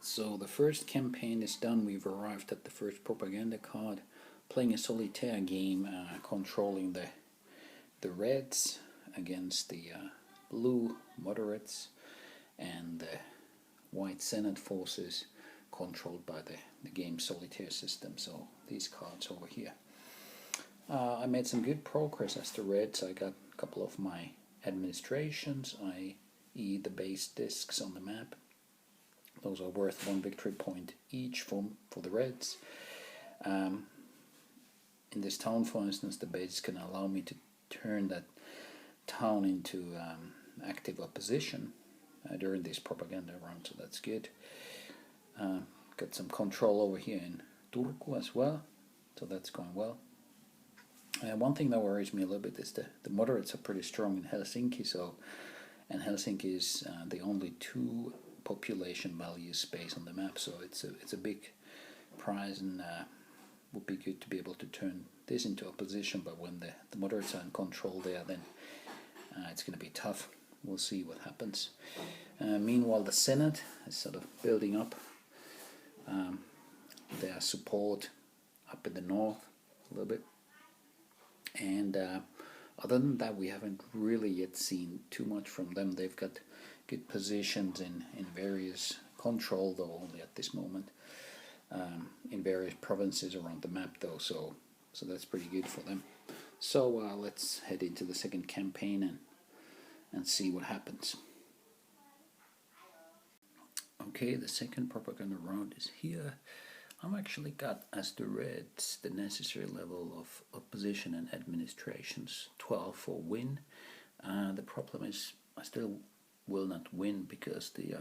So the first campaign is done. We've arrived at the first propaganda card, playing a solitaire game, controlling the Reds against the blue moderates and the white Senate forces controlled by the game Solitaire system. So these cards over here. I made some good progress as the Reds. I got a couple of my administrations, i.e. the base discs on the map. Those are worth 1 victory point each for the Reds. In this town, for instance, the base can allow me to turn that town into active opposition during this propaganda round, so that's good. Got some control over here in Turku as well, so that's going well. One thing that worries me a little bit is the moderates are pretty strong in Helsinki, and Helsinki is the only 2 population value space on the map, so it's a big prize, and would be good to be able to turn this into opposition. But when the moderates are in control there, then it's going to be tough. We'll see what happens. Meanwhile, the Senate is sort of building up their support up in the north a little bit, and other than that, we haven't really yet seen too much from them. They've got good positions in various control, though only at this moment, in various provinces around the map, though, so that's pretty good for them. So let's head into the second campaign and see what happens. Okay, the second propaganda round is here. I've actually got as the Reds the necessary level of opposition and administrations, 12 for win. The problem is I still will not win because the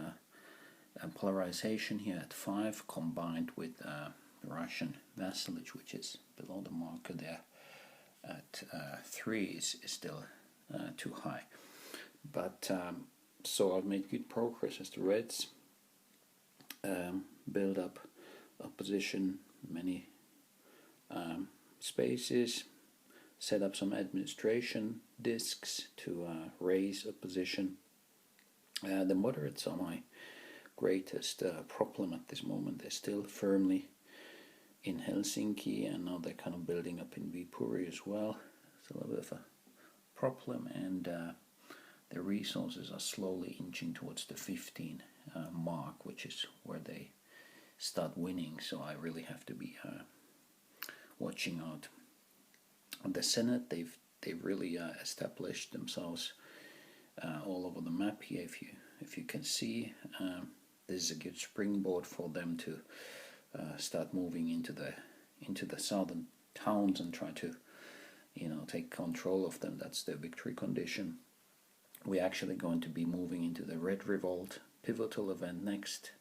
polarization here at 5 combined with Russian vassalage, which is below the marker there at 3, is still too high. But so I've made good progress as the Reds build up opposition, many spaces, set up some administration discs to raise opposition. The moderates are my greatest problem at this moment. They're still firmly in Helsinki, and now they're kind of building up in Viipuri as well. It's a little bit of a problem, and their resources are slowly inching towards the 15 mark, which is where they start winning. So I really have to be watching out. On the Senate, they've really established themselves all over the map here. If you can see, this is a good springboard for them to start moving into the southern towns and try to take control of them. That's their victory condition. We're actually going to be moving into the Red Revolt pivotal event next,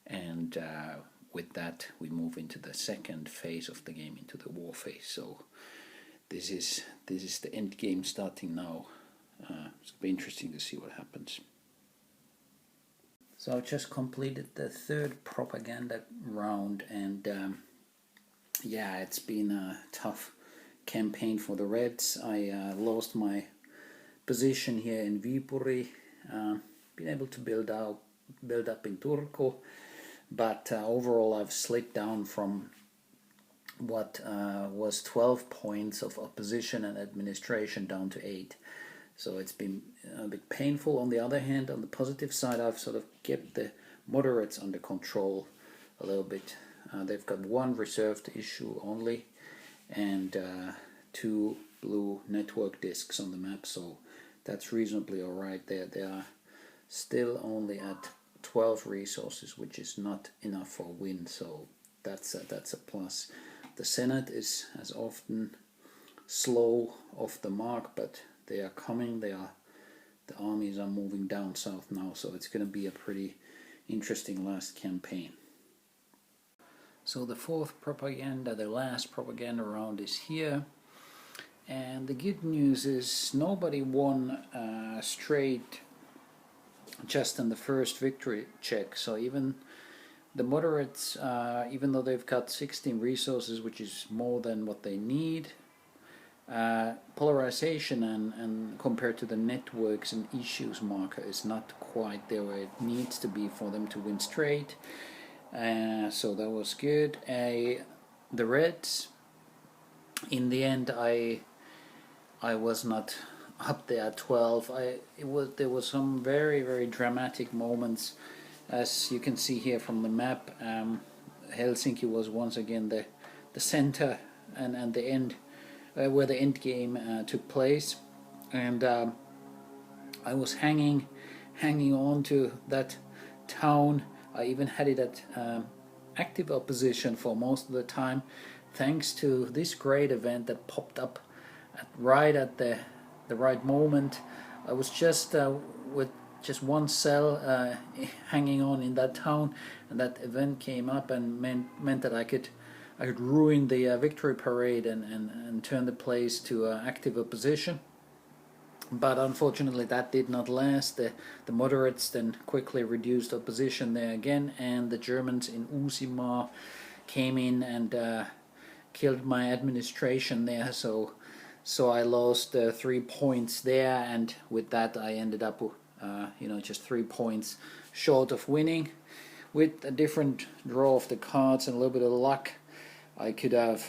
and with that we move into the second phase of the game, into the war phase. So this is the end game starting now. It's going to be interesting to see what happens. So I've just completed the third propaganda round, and yeah, it's been a tough campaign for the Reds. I lost my position here in Viipuri, been able to build up in Turku, but overall I've slipped down from what was 12 points of opposition and administration down to 8. So it's been a bit painful. On the other hand, on the positive side, I've sort of kept the moderates under control a little bit. They've got 1 reserved issue only, and 2 blue network discs on the map, so that's reasonably alright. They are still only at 12 resources, which is not enough for a win, so that's a plus. The Senate is, as often, slow off the mark, but they are coming. The armies are moving down south now, so it's going to be a pretty interesting last campaign. So the fourth propaganda, the last propaganda round, is here. And the good news is nobody won straight just in the first victory check. So even the moderates, even though they've got 16 resources, which is more than what they need, polarization and compared to the networks and issues marker is not quite there where it needs to be for them to win straight. So that was good. The Reds, in the end, I was not up there at 12. There was some very dramatic moments, as you can see here from the map. Helsinki was once again the center and the end, where the end game took place, and I was hanging on to that town. I even had it at active opposition for most of the time, thanks to this great event that popped up right at the right moment. I was just with just one cell hanging on in that town, and that event came up and meant that I could ruin the victory parade and turn the place to active opposition. But unfortunately that did not last. The moderates then quickly reduced opposition there again, and the Germans in Uusimaa came in and killed my administration there, so I lost 3 points there, and with that I ended up just 3 points short of winning. With a different draw of the cards and a little bit of luck, I could have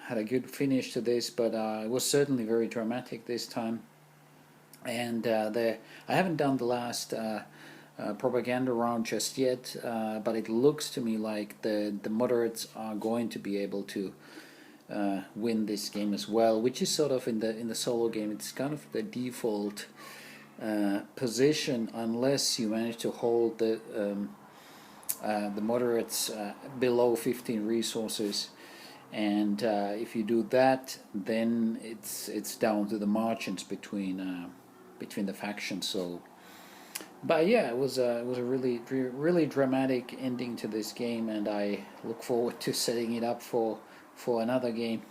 had a good finish to this, but it was certainly very dramatic this time. And I haven't done the last propaganda round just yet, but it looks to me like the moderates are going to be able to win this game as well, which is sort of in the solo game. It's kind of the default position, unless you manage to hold the moderates below 15 resources. And if you do that, then it's down to the margins between the factions. So, but yeah, it was a really dramatic ending to this game, and I look forward to setting it up for another game.